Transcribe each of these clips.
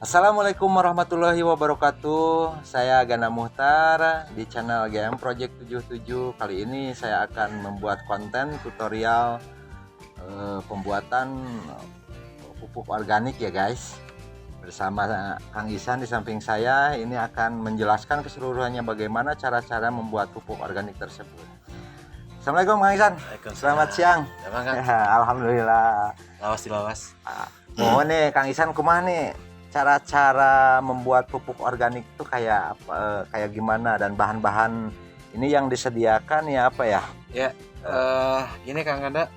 Assalamualaikum warahmatullahi wabarakatuh. Saya Gana Muhtar di channel GM Project 77. Kali ini saya akan membuat konten tutorial pembuatan pupuk organik ya guys. Bersama Kang Isan di samping saya, ini akan menjelaskan keseluruhannya bagaimana cara-cara membuat pupuk organik tersebut. Assalamualaikum Kang Isan. Selamat siang. Alhamdulillah. Lawas. Mohon nih Kang Isan kumaha nih cara-cara membuat pupuk organik itu kayak apa, kayak gimana, dan bahan-bahan ini yang disediakan ya apa ya? Ya, ini Kang Ganda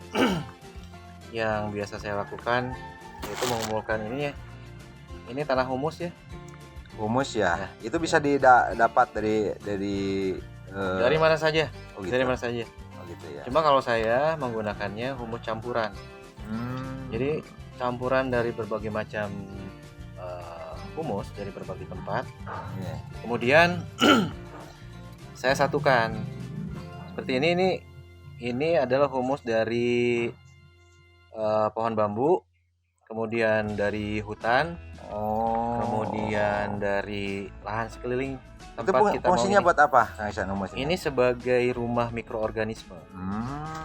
yang biasa saya lakukan yaitu mengumpulkan ini ya. Ini tanah humus ya. Humus ya. Itu bisa dapat dari Dari mana saja. oh gitu. Dari mana saja. Oh gitu ya. Cuma kalau saya menggunakannya humus campuran. Jadi campuran dari berbagai macam humus dari berbagai tempat. Yeah. Kemudian saya satukan seperti ini adalah humus dari pohon bambu, kemudian dari hutan, kemudian dari lahan sekeliling tempat Itu kita fungsinya mau buat apa Kang Isan humus ini sebagai rumah mikroorganisme.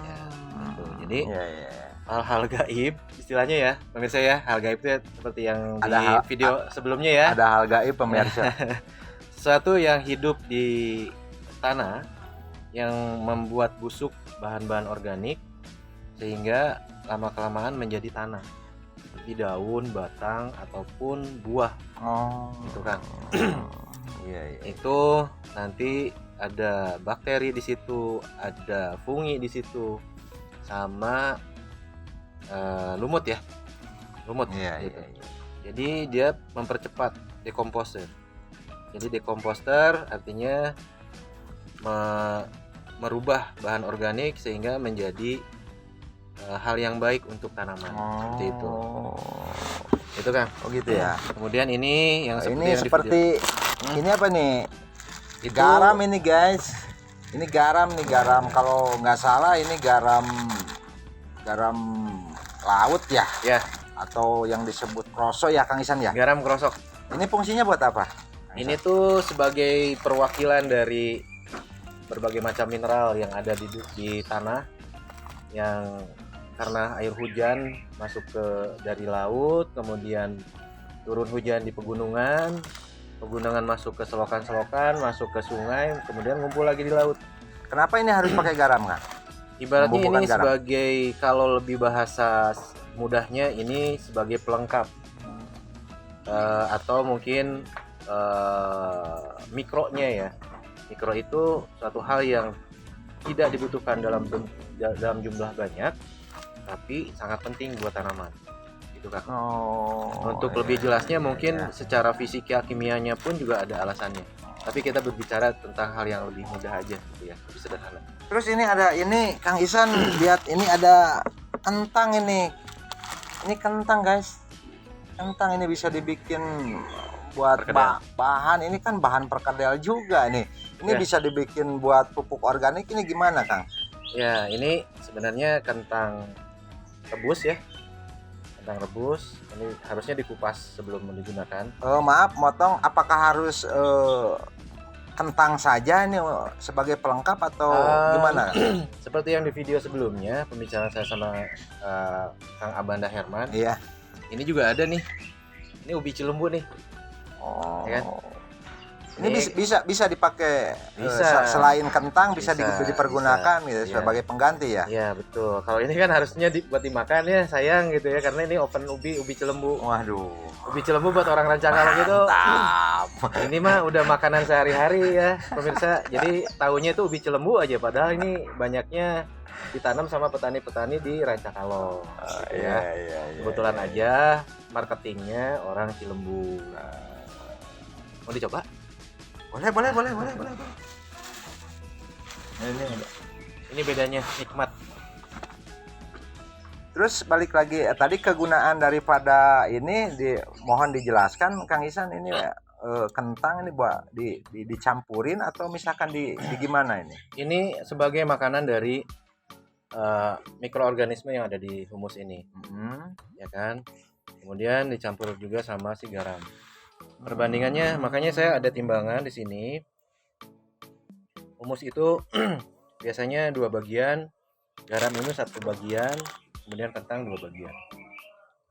Ya, gitu. Jadi hal-hal gaib istilahnya ya pemirsa ya, hal gaib itu ya, seperti yang di video sebelumnya ya, ada hal gaib pemirsa. sesuatu yang hidup di tanah yang membuat busuk bahan-bahan organik sehingga lama-kelamaan menjadi tanah seperti daun, batang ataupun buah. Gitu kan. Itu nanti ada bakteri di situ, ada fungi di situ, sama lumut ya, lumut. Gitu. Jadi dia mempercepat dekomposer. Jadi dekomposter artinya merubah bahan organik sehingga menjadi hal yang baik untuk tanaman. Seperti itu. Itu kan. Oh gitu ya. Kemudian ini yang seperti ini apa nih? Garam ini guys. Ini garam nih, garam kalau nggak salah ini garam laut ya. Ya. Atau yang disebut kroso ya Kang Isan ya. Garam krosok. Ini fungsinya buat apa? Ini tuh sebagai perwakilan dari berbagai macam mineral yang ada di tanah, yang karena air hujan masuk dari laut, kemudian turun hujan di pegunungan masuk ke selokan-selokan, masuk ke sungai, kemudian ngumpul lagi di laut. Kenapa ini harus pakai garam Kang? Ibaratnya ini sebagai, kalau lebih bahasa mudahnya, ini sebagai pelengkap atau mungkin mikronya ya. Mikro itu suatu hal yang tidak dibutuhkan dalam jumlah banyak, tapi sangat penting buat tanaman. Gitu kan. Untuk lebih jelasnya mungkin secara fisika kimianya pun juga ada alasannya. Tapi kita berbicara tentang hal yang lebih mudah aja gitu ya, lebih sederhana. Terus ini Kang Isan lihat ini ada kentang ini. Ini kentang guys. Kentang ini bisa dibikin buat bahan, ini kan bahan perkedel juga nih. Ini bisa dibikin buat pupuk organik, ini gimana Kang? Ya, ini sebenarnya kentang rebus ya. Kentang rebus ini harusnya dikupas sebelum digunakan. Maaf motong, apakah harus kentang saja ini sebagai pelengkap atau gimana? Seperti yang di video sebelumnya pembicaraan saya sama Kang Abanda Herman. Iya. Ini juga ada nih. Ini ubi cilembu nih. Ya kan? Ini bisa dipakai, selain kentang bisa dipergunakan gitu sebagai pengganti ya. Iya betul. Kalau ini kan harusnya buat dimakan ya, sayang gitu ya, karena ini oven ubi cilembu. Waduh. Ubi cilembu buat orang Rancakalong itu. Ini mah udah makanan sehari-hari ya pemirsa. Jadi tahunya itu ubi cilembu aja, padahal ini banyaknya ditanam sama petani-petani di Rancakalong. Gitu Kebetulan aja marketingnya orang Cilembu. Mau dicoba? Boleh. Ini bedanya nikmat. Terus balik lagi tadi kegunaan daripada ini mohon dijelaskan Kang Isan, ini kentang ini buat dicampurin atau misalkan di gimana ini? Ini sebagai makanan dari mikroorganisme yang ada di humus ini. Ya kan? Kemudian dicampur juga sama si garam. Perbandingannya, makanya saya ada timbangan di sini. Humus itu biasanya 2 bagian, garam ini 1 bagian, kemudian kentang 2 bagian.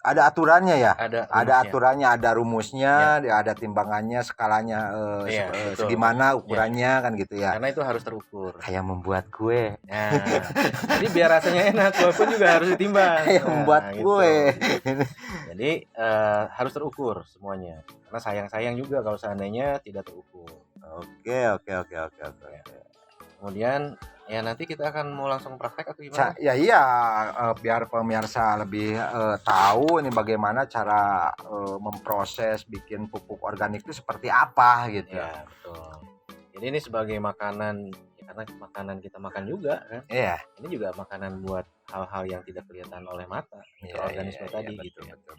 Ada aturannya ya? Ada Ada rumusnya. aturannya, ada rumusnya, ada timbangannya, skalanya Iya, betul. segimana ukurannya kan gitu ya. Karena itu harus terukur. Kayak membuat kue. Nah, jadi biar rasanya enak, kue pun juga harus ditimbang. Kayak membuat gitu. kue. Jadi harus terukur semuanya. Karena sayang-sayang juga kalau seandainya tidak terukur. Oke. Kemudian ya nanti kita akan mau langsung praktek atau gimana? Ya iya, biar pemirsa lebih tahu ini bagaimana cara memproses bikin pupuk organik itu seperti apa gitu. Ya, betul. Jadi ini sebagai makanan, ya karena makanan kita makan juga kan. Iya. Ini juga makanan buat hal-hal yang tidak kelihatan oleh mata, mikroorganisme tadi gitu. Betul.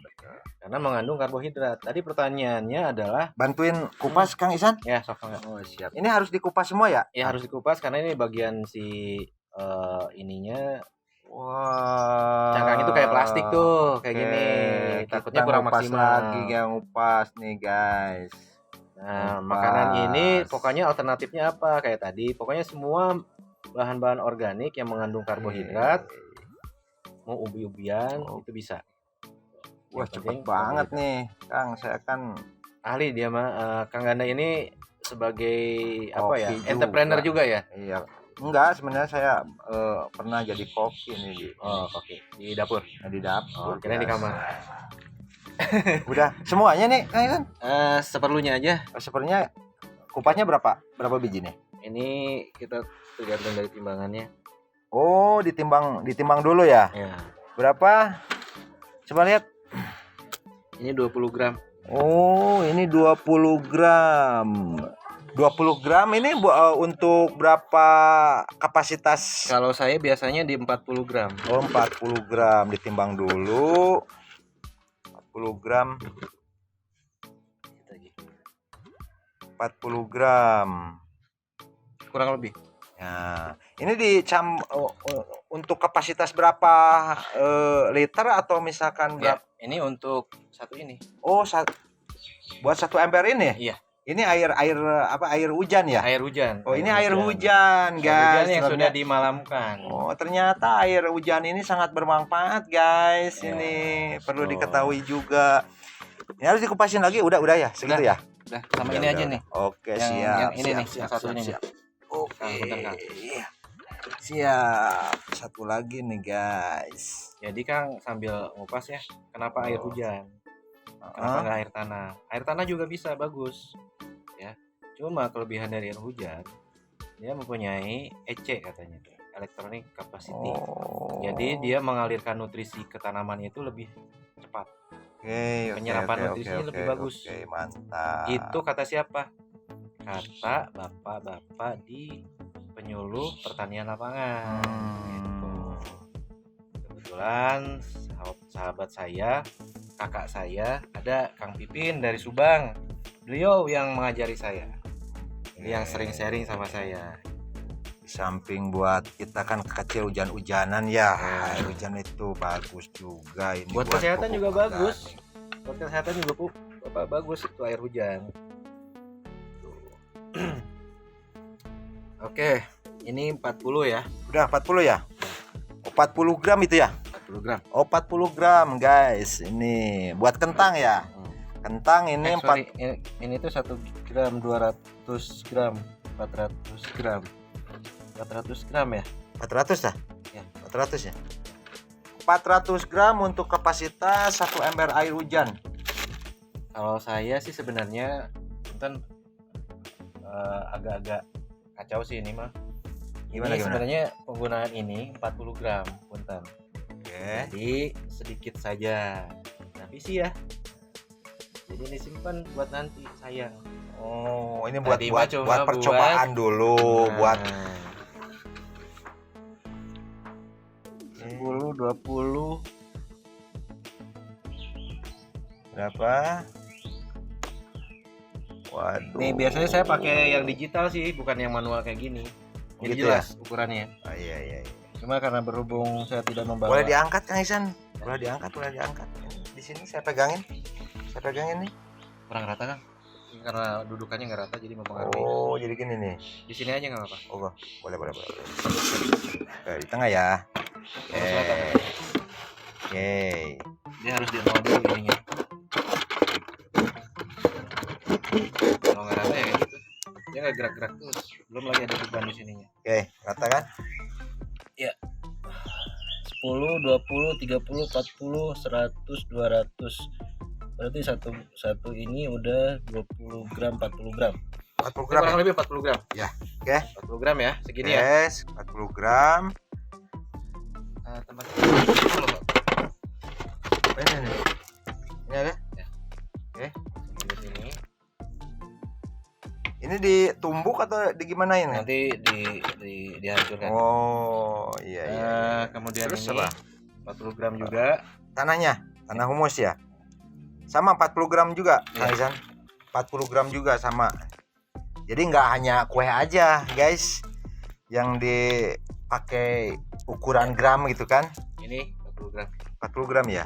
Karena mengandung karbohidrat. Tadi pertanyaannya adalah, Bantuin kupas Kang Isan? ya sok enggak? Oh, siap. Ini harus dikupas semua ya? Ya harus dikupas karena ini bagian si ininya. Wah. Cangkang itu kayak plastik tuh, kayak gini. Takutnya Kita kurang ngupas maksimal. lagi yang ngupas nih guys. Nah, Ngupas. makanan ini pokoknya alternatifnya apa? Kayak tadi, pokoknya semua bahan-bahan organik yang mengandung karbohidrat, mau ubi-ubian itu bisa. Wah, Yang cepet penting banget karbohidrat. nih, Kang. Saya kan Ahli dia mah. Kang Ganda ini sebagai apa ya? Koki Entrepreneur juga ya? iya. Enggak, sebenarnya saya pernah jadi koki nih di Oh, oke. Di dapur. di dapur. Oh, kira di kamar. Udah semuanya nih, Kang Isan. Seperlunya aja. Sepertinya kupasnya berapa? Berapa biji nih? Ini kita tergantung dari timbangannya. Oh, ditimbang dulu ya. Ya. Berapa? Coba lihat. Ini 20 gram. Oh, ini 20 gram. 20 gram ini untuk berapa kapasitas? Kalau saya biasanya di 40 gram. Oh, 40 gram ditimbang dulu. 40 gram. 40 gram. Kurang lebih. Ya, ini untuk kapasitas berapa liter atau misalkan Ya, berapa? ini untuk satu ini. Oh, buat 1 ember ini? Iya. Ini air hujan ya? Air hujan. Oh, ini air hujan, Air guys. hujan yang sudah dimalamkan. Oh, ternyata air hujan ini sangat bermanfaat, guys. Ya, Ini perlu betul. diketahui juga. Ini harus dikupasin lagi, udah ya, segitu ya. Udah, sama ini aja nih. Oke, Yang- siap. yang ini siap, nih, siap, yang satu siap, ini nih. siap. Oke. Bentar, Kang. Siap. Satu lagi nih, guys. Jadi Kang sambil ngupas ya. Kenapa air hujan? Kenapa nggak air tanah? Air tanah juga bisa bagus. Ya. Cuma kelebihan dari air hujan, dia mempunyai EC katanya, electronic capacity. Oh. Jadi dia mengalirkan nutrisi ke tanaman itu lebih cepat. Penyerapan nutrisinya lebih bagus. Oke, mantap. Itu kata siapa? Kata bapak-bapak di penyuluh pertanian lapangan. Gitu. Kebetulan sahabat saya, kakak saya, ada Kang Pipin dari Subang. Beliau yang mengajari saya. Yang sering sharing sama saya. Di samping buat kita kan kecil hujan-hujanan ya. Nah. Air hujan itu bagus juga ini. Buat kesehatan pupuk juga organik. bagus. Buat kesehatan juga bagus itu air hujan. Oke, ini 40 ya. Udah 40 ya? Oh, 40 gram itu ya? 40 gram. Oh, 40 gram, guys. Ini buat kentang ya. Kentang ini Ini tuh 1 gram 200 gram 400 gram 400 gram ya. 400 dah? Ya. 400 ya? 400 gram untuk kapasitas 1 ember air hujan. Kalau saya sih sebenarnya punten agak-agak kacau sih ini mah. Gimana? Sebenarnya penggunaan ini 40 gram punten. Oke. Jadi sedikit saja. Tapi sih ya. Jadi disimpan buat nanti sayang. Oh, ini buat Tadi mah cuma percobaan dulu, buat 10 20 berapa? Waduh. Nih biasanya saya pakai yang digital sih, bukan yang manual kayak gini. Jadi Gitu jelas ukurannya. Oh, iya. Cuma karena berhubung saya tidak membawa. Boleh diangkat Kang Isan? Boleh diangkat. Di sini saya pegangin. Nih. kurang rata kan? Karena dudukannya nggak rata jadi mempengaruhi. Oh, jadi gini nih. Di sini aja nggak apa-apa. Oh, boleh. Oke, di tengah ya. Oke. Dia harus di nol dulu ininya. Kalau nggak rata ya kayak gitu. Dia nggak gerak-gerak terus. Belum lagi ada beban di sininya. Oke, rata kan? 10, 20, 30, 40, 100, 200. Berarti satu ini udah 20 gram, 40 gram. 40 gram. Kurang lebih 40 gram. Ya. Oke. 40 gram ya, segini ya. Yes, 40 gram. Tempat ini loh, Pak. Ini. Ini ada? Ya. Oke. Di sini. Ini ditumbuk atau di gimana ini? Nanti dihancurkan. Oh, iya. Kemudian Terus ini apa? 40 gram juga. Tanahnya, tanah humus ya. Sama 40 gram juga, Iya. Kang Isan. 40 gram juga sama. Jadi nggak hanya kue aja, guys, yang dipakai ukuran gram gitu kan? Ini 40 gram. 40 gram ya.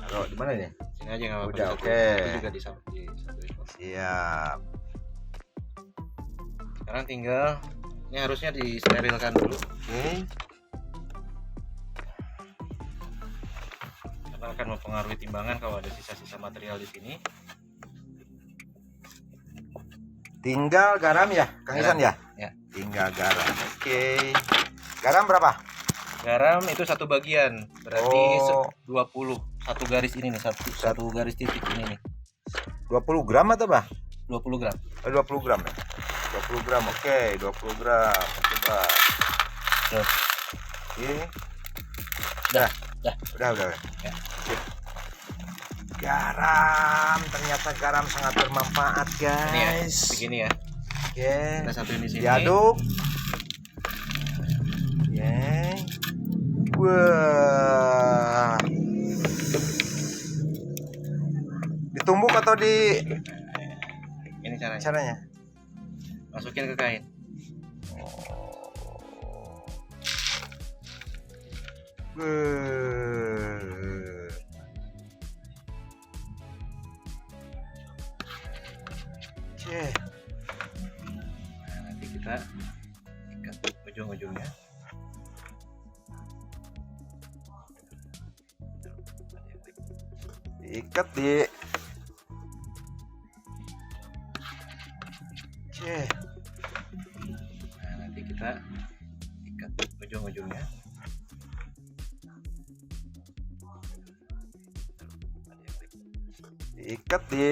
Taruh di mana ini? Sini aja nggak apa-apa. Udah, Satu- oke. Itu juga di satu ekor. Siap. Sekarang tinggal ini harusnya disterilkan dulu Oke. karena akan mempengaruhi timbangan kalau ada sisa-sisa material di sini. Tinggal garam ya, Kang Isan ya? Ya. Tinggal garam. Oke. Garam berapa? Garam itu satu bagian, berarti Oh. 20. Satu garis ini nih, satu garis titik ini nih. 20 gram atau apa? 20 gram. 20 gram ya. 20 gram. Oke, 20 gram. Coba. Tuh. Ini. Dah. Udah. Ya. Sip. Garam, ternyata garam sangat bermanfaat, Ini ya, guys. begini ya. Oke. Kita satuin di sini. Diaduk. Oke. Wah. Ditumbuk atau di Ini caranya. caranya? Masukin ke kain. Oke. Nah, nanti kita ikat ujung-ujungnya. Diikat di. Oke. Nah, nanti kita ikat ujung-ujungnya. Diikat di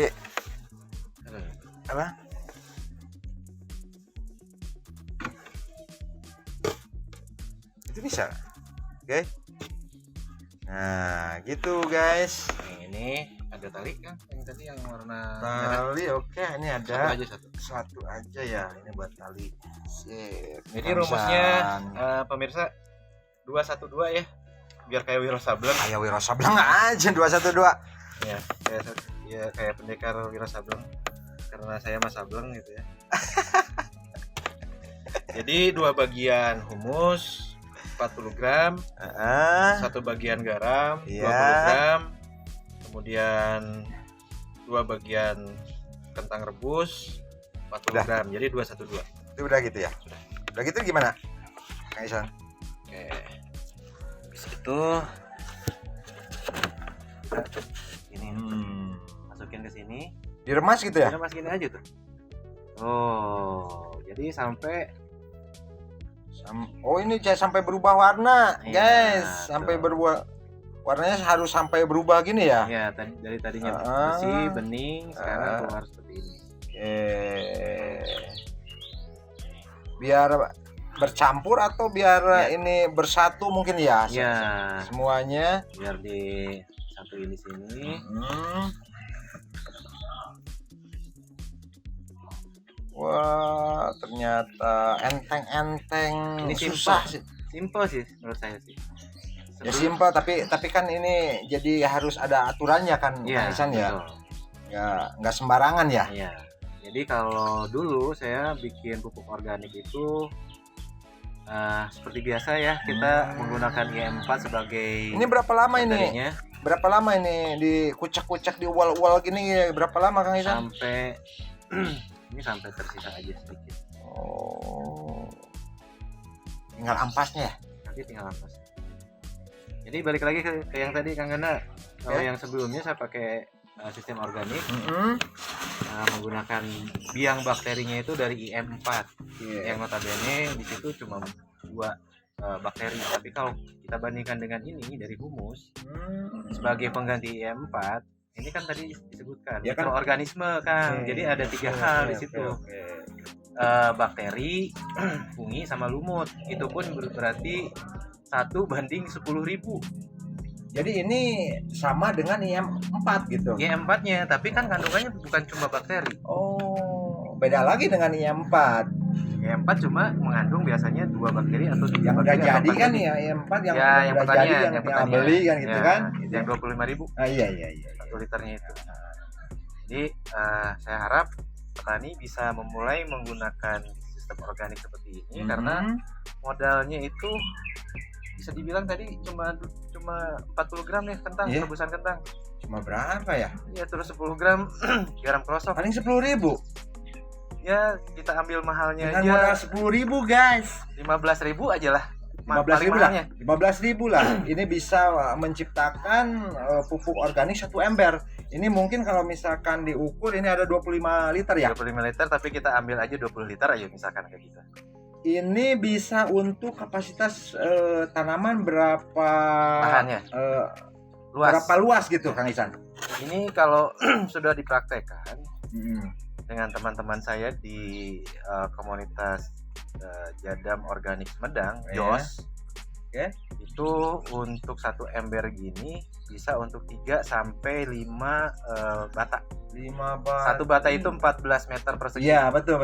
apa? Itu bisa. Oke. Nah, gitu guys. Yang ini ada tali kan? Yang tadi yang warna merah. Tali oke, ini Satu ada aja satu. satu aja ya. Ini buat tali. Sip. Jadi rumusnya pemirsa 212 ya. Biar kayak Wiro Sableng. Kayak Wiro Sableng aja 212. Ya, kayak pendekar Wiro Sableng. Karena saya Mas Sableng gitu ya. Jadi 2 bagian humus 40 gram, satu bagian garam 20 Iya. gram, kemudian 2 bagian kentang rebus 40 Udah. gram. Jadi 212. Itu udah gitu ya. Udah gitu gimana? Kang Isan. Oke. Habis itu ini masukin ke sini. Diremas gitu ya? Kita masukin aja tuh. Oh, jadi sampai Oh, ini sampai berubah warna, Iya, guys. Sampai tuh. berubah warnanya harus sampai berubah gini ya. ya dari tadinya Ah. bersih, bening, sekarang Ah. keluar seperti ini. Biar bercampur atau biar Ya. ini bersatu mungkin ya? Ya, Semuanya. biar disatuin di sini. Wah, ternyata enteng-enteng, Ini susah simpel. sih. Simple sih menurut saya sih. Ya simpel, tapi kan ini jadi harus ada aturannya kan, Iya, Kang Isan ya. betul. Nggak sembarangan ya. Iya. Jadi kalau dulu saya bikin pupuk organik itu seperti biasa ya, kita menggunakan IM4 sebagai Ini berapa lama ini? materinya. berapa lama ini dikucak-kucak di ual-ual gini? Berapa lama Kang Isan? Sampai ini sampai tersisa aja sedikit. Oh, tinggal ampasnya ya? Nanti tinggal ampas. Jadi balik lagi ke yang tadi Kang Gana. Kalau yang sebelumnya saya pakai sistem organik, menggunakan biang bakterinya itu dari IM4, yang notabene di situ cuma 2 bakteri. Tapi kalau kita bandingkan dengan ini dari humus sebagai pengganti IM4, ini kan tadi disebutkan ya kan? mikroorganisme Kang. Jadi ada 3 hal di situ. Bakteri, fungi sama lumut. Itu pun berarti 1:10.000. Jadi ini sama dengan IM4 gitu. IM4-nya, tapi kan kandungannya bukan cuma bakteri. Oh, beda lagi dengan IM4. IM4 cuma mengandung biasanya 2 bakteri atau 3 Yang udah bakteri. jadi kan ya IM4 yang ya, yang udah pertanian, jadi yang tinggal beli kan gitu kan. Yang 25.000. Ah, iya. 1 liternya itu. Jadi saya harap petani bisa memulai menggunakan sistem organik seperti ini karena modalnya itu bisa dibilang tadi cuma 40 gram ya kentang, rebusan kentang. Cuma berapa ya? Iya, terus 10 gram garam krosok. Paling 10.000. Ya, kita ambil mahalnya dengan aja. Modal 10.000 guys. 15.000 aja lah. 15.000 lah. 15.000 lah. Ini bisa menciptakan pupuk organik 1 ember. Ini mungkin kalau misalkan diukur ini ada 25 liter ya. 25 liter tapi kita ambil aja 20 liter aja misalkan kayak gitu. Ini bisa untuk kapasitas tanaman berapa lahannya? Luas. Berapa luas gitu Kang Isan? Ini kalau sudah dipraktekkan dengan teman-teman saya di komunitas Jadam Organik Medang, JOS. Itu untuk 1 ember gini bisa untuk 3 sampai 5 bata. 5 bata. 1 bata itu 14 meter persegi. Iya, betul.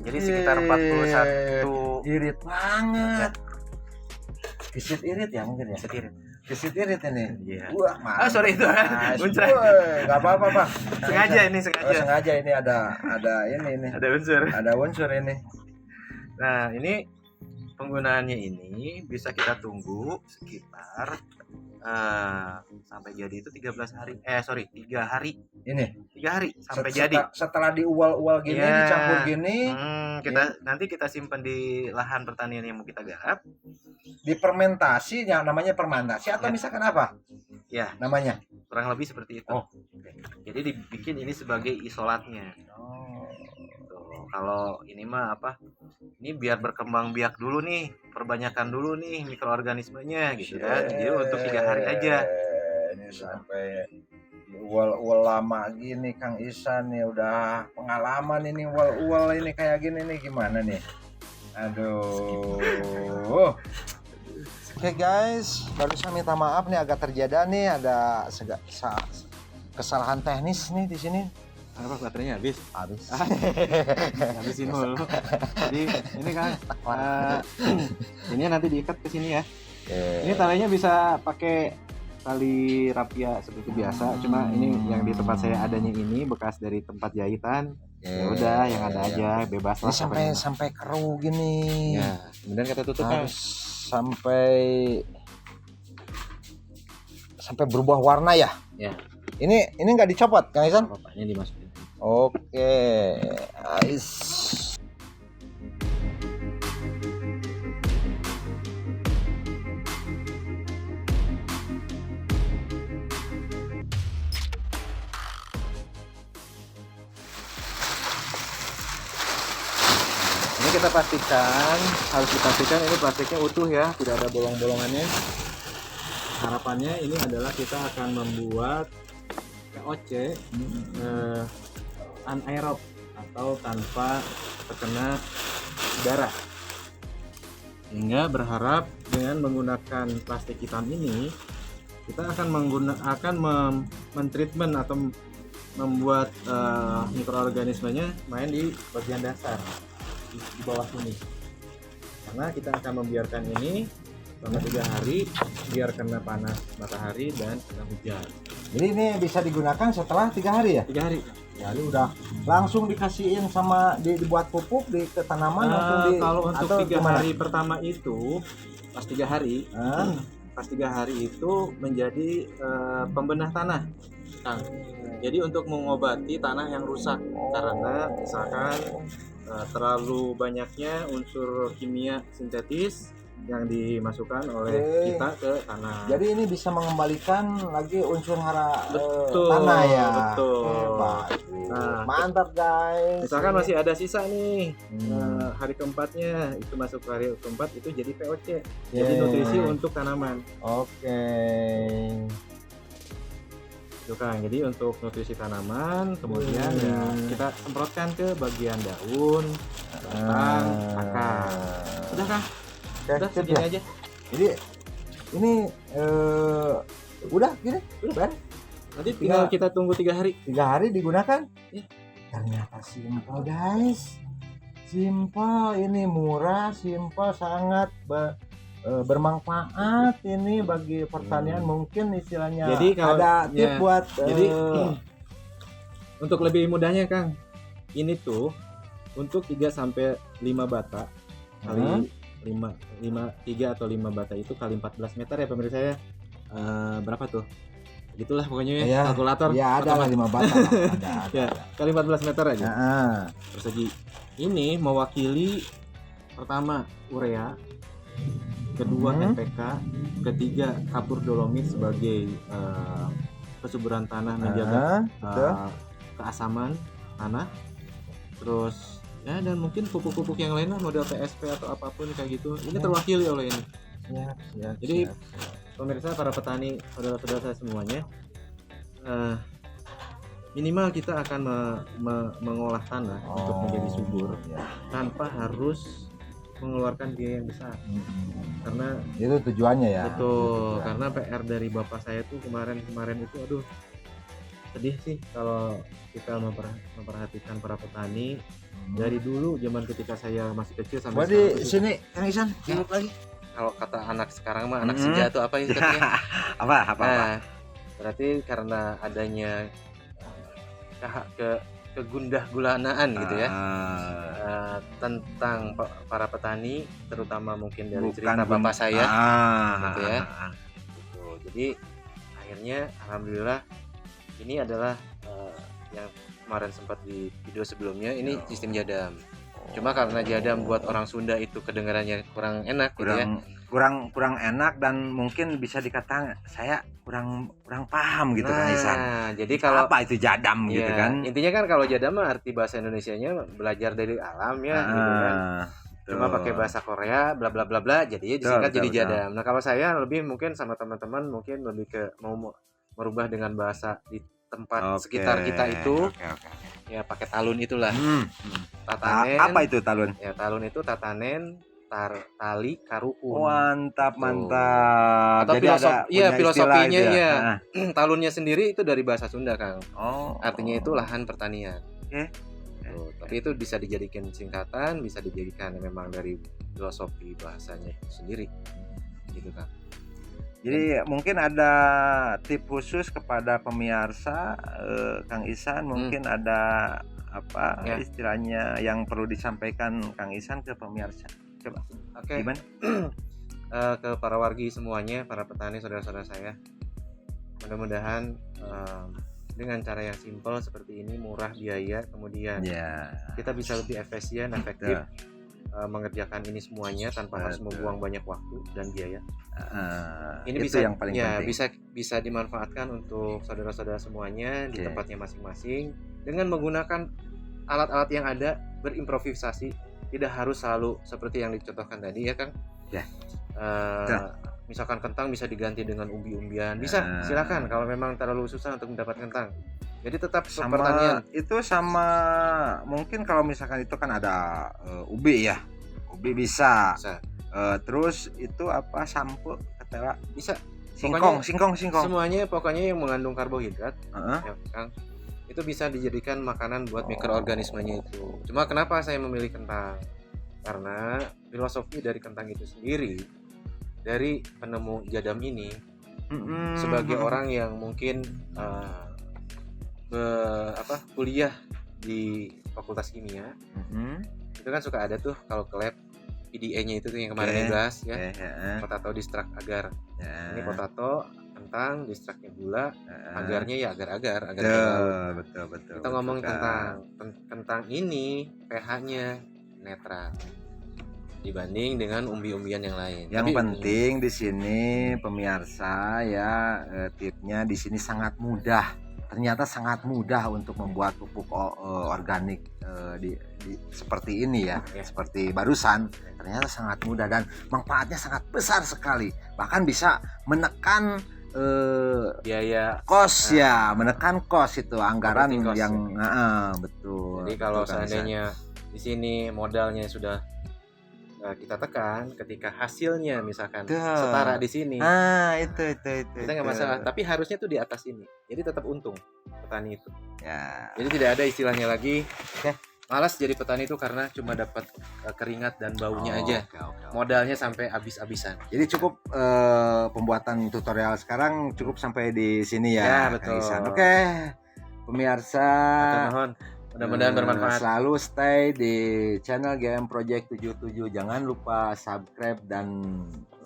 Jadi sekitar 41 irit banget. Kisit irit ya mungkin ya. Kisit irit ini. Iya. Wah, sorry itu. Unsur. Enggak apa-apa, Pak. Sengaja ini sengaja. Sengaja ini ada ini. Ada unsur. Ada unsur ini. Nah, ini penggunaannya ini bisa kita tunggu sekitar sampai jadi itu 3 hari. Ini 3 hari sampai jadi. Setelah diual-ual gini, dicampur gini, nanti kita simpan di lahan pertanian yang mau kita garap. Difermentasi, yang namanya fermentasi atau misalkan apa? Ya, namanya. Kurang lebih seperti itu. Jadi dibikin ini sebagai isolatnya. Kalau ini mah apa? Ini biar berkembang biak dulu nih, perbanyakan dulu nih mikroorganismenya gitu kan. Jadi untuk 3 hari aja. Ini sampai ual lama gini Kang Isan nih, udah pengalaman ini ual ini kayak gini nih, gimana nih? Aduh. Oke guys, baru saya minta maaf nih agak terjadi nih ada kesalahan teknis nih di sini. Apa baterainya habis? Habisin dulu. Jadi ini kan ini nanti diikat ke sini ya. Ini talinya bisa pakai tali rapia seperti biasa, cuma ini yang di tempat saya adanya ini bekas dari tempat jahitan. Ya udah yang ada aja, bebas lah. Sampai keruh gini. Ya, kemudian kita tutup kan sampai berubah warna ya. Ya. Ini nggak dicopot, Kang Isan? Bapaknya dimasukin. Oke, guys. Ini kita harus dipastikan ini plastiknya utuh ya, tidak ada bolong-bolongannya. Harapannya ini adalah kita akan membuat POC anaerob atau tanpa terkena udara. Sehingga berharap dengan menggunakan plastik hitam ini kita akan mentreatment atau membuat mikroorganismenya main di bagian dasar di bawah sini. Karena kita akan membiarkan ini selama 3 hari biar kena panas matahari dan kena hujan. Jadi ini bisa digunakan setelah 3 hari ya? 3 hari. Jadi udah langsung dikasihin sama dibuat pupuk ke tanaman kalau untuk 3 hari pertama itu pas 3 hari pas 3 hari itu menjadi pembenah tanah, Kang. Jadi untuk mengobati tanah yang rusak karena misalkan terlalu banyaknya unsur kimia sintetis yang dimasukkan oleh kita ke tanah. Jadi ini bisa mengembalikan lagi unsur hara Betul, tanah ya. betul. Hebat. Nah, Mantap guys. misalkan masih ada sisa nih Hmm. hari keempatnya itu masuk ke hari keempat itu jadi VOC, Yeah. jadi nutrisi untuk tanaman. Oke. Itu kan, jadi untuk nutrisi tanaman kemudian ya kita semprotkan ke bagian daun, batang, akar. Udah Kang, udah Oke, segini aja. Jadi ini udah gini, udah beres. Nanti tinggal kita tunggu 3 hari. 3 hari digunakan. Ya. Ternyata simpel guys. Simpel, ini murah, simpel, sangat bermanfaat ini bagi pertanian. Mungkin istilahnya Jadi kalau- ada tip ya, buat jadi untuk lebih mudahnya Kang, ini tuh untuk 3 sampai 5 bata kali 3 atau 5 bata itu kali 14 meter ya pemirsa ya. Berapa tuh? Gitulah pokoknya ya, Ya, kalkulator. ya ada lah 5 batang lah, ada. Ya, kali 14 meter aja. Nah, Persegi. Ini mewakili pertama urea, kedua NPK, ketiga kapur dolomit sebagai kesuburan tanah menjaga betul. keasaman tanah. Terus ya dan mungkin pupuk-pupuk yang lain lah model PSP atau apapun kayak gitu. Ini terwakili oleh ini. Siap, siap, Jadi, siap. Pemirsa, para petani, saudara-saudara saya semuanya, minimal kita akan mengolah tanah untuk menjadi subur ya. tanpa harus mengeluarkan biaya yang besar. Karena Itu tujuannya ya. betul, karena PR dari bapak saya tuh kemarin itu aduh sedih sih kalau kita memperhatikan para petani dari dulu zaman ketika saya masih kecil sampai Buat di sekarang tuh, sini Kang Isan, duduk lagi. kalau kata anak sekarang mah anak senja tuh apa ya katanya? Apa? Nah, berarti karena adanya kegundah gulanaan gitu ya tentang para petani, terutama mungkin dari cerita bapak saya gitu ya. Gitu. Jadi akhirnya alhamdulillah ini adalah yang kemarin sempat di video sebelumnya ini sistem jadam. Cuma karena jadam buat orang Sunda itu kedengarannya kurang enak gitu ya. kurang enak dan mungkin bisa dikatakan saya kurang paham gitu kan Isan. Jadi kalau Apa itu jadam gitu kan? intinya kan kalau jadam mah arti bahasa Indonesianya belajar dari alam ya gitu kan. Cuma pakai bahasa Korea bla bla bla bla jadinya disingkat jadi jadam. Nah, kalau saya lebih mungkin sama teman-teman mungkin lebih ke mau merubah dengan bahasa di tempat sekitar kita itu. Ya pakai talun itulah. Tatanen. Apa itu talun? Ya talun itu tatanen, tali, karukun. Mantap. Atau Jadi ada punya filosofinya istilah itu ya. Talunnya sendiri itu dari bahasa Sunda, Kang. Artinya itu lahan pertanian. Tuh, tapi itu bisa dijadikan singkatan, bisa dijadikan memang dari filosofi bahasanya itu sendiri. Gitu, Kang. Jadi mungkin ada tip khusus kepada pemirsa Kang Isan, mungkin ada apa istilahnya yang perlu disampaikan Kang Isan ke pemirsa. Coba. Oke. Gimana? Ke para wargi semuanya, para petani saudara-saudara saya. Mudah-mudahan dengan cara yang simpel seperti ini, murah biaya, kemudian kita bisa lebih efisien, efektif mengerjakan ini semuanya tanpa harus membuang banyak waktu dan biaya. Ini itu bisa yang paling penting. bisa dimanfaatkan untuk saudara-saudara semuanya di tempatnya masing-masing dengan menggunakan alat-alat yang ada, berimprovisasi, tidak harus selalu seperti yang dicontohkan tadi ya Kang. Misalkan kentang bisa diganti dengan umbi-umbian, bisa silakan kalau memang terlalu susah untuk mendapat kentang. Jadi tetap pertanian itu sama mungkin kalau misalkan itu kan ada ubi ya, ubi bisa. Terus itu apa sampo ketela bisa, singkong. Semuanya pokoknya yang mengandung karbohidrat ya, Kang, itu bisa dijadikan makanan buat mikroorganismenya itu. Cuma kenapa saya memilih kentang? Karena filosofi dari kentang itu sendiri, dari penemu jadam ini, sebagai orang yang mungkin kuliah di fakultas kimia, itu kan suka ada tuh kalau ke lab PDA-nya itu tuh yang kemarin Oke. dibahas ya. Oke, heeh. Potato distract agar. Ya. Ini potato, kentang, distractnya gula, Heeh. agarnya ya agar-agar laut. Betul, betul. Kita ngomong tentang kentang ini pH-nya netral dibanding dengan umbi-umbian yang lain. Yang Tapi penting di sini pemirsa ya, tipnya di sini sangat mudah. Ternyata sangat mudah untuk membuat pupuk organik seperti ini ya, Ya. seperti barusan. Ternyata sangat mudah dan manfaatnya sangat besar sekali. Bahkan bisa menekan biaya. kos ya, menekan kos itu anggaran Operating cost, yang betul. Jadi kalau betul, Kang Isan. seandainya di sini modalnya sudah kita tekan, ketika hasilnya misalkan Tuh. setara di sini, itu kita nggak masalah. Tapi harusnya tuh di atas ini. Jadi tetap untung petani itu. ya. Jadi tidak ada istilahnya lagi malas jadi petani itu karena cuma dapat keringat dan baunya aja. Oke. Modalnya sampai habis-habisan. Jadi cukup pembuatan tutorial sekarang cukup sampai di sini ya, Ya, Kang betul. Isan. Oke, pemirsa, Hatur nuhun. Mudah-mudahan bermanfaat. Selalu stay di channel GM Project 77. Jangan lupa subscribe dan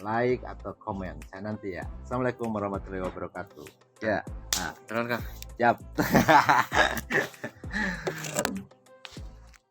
like atau komen. Saya nanti ya. Assalamualaikum warahmatullahi wabarakatuh. Ya, Terus Kang. siap.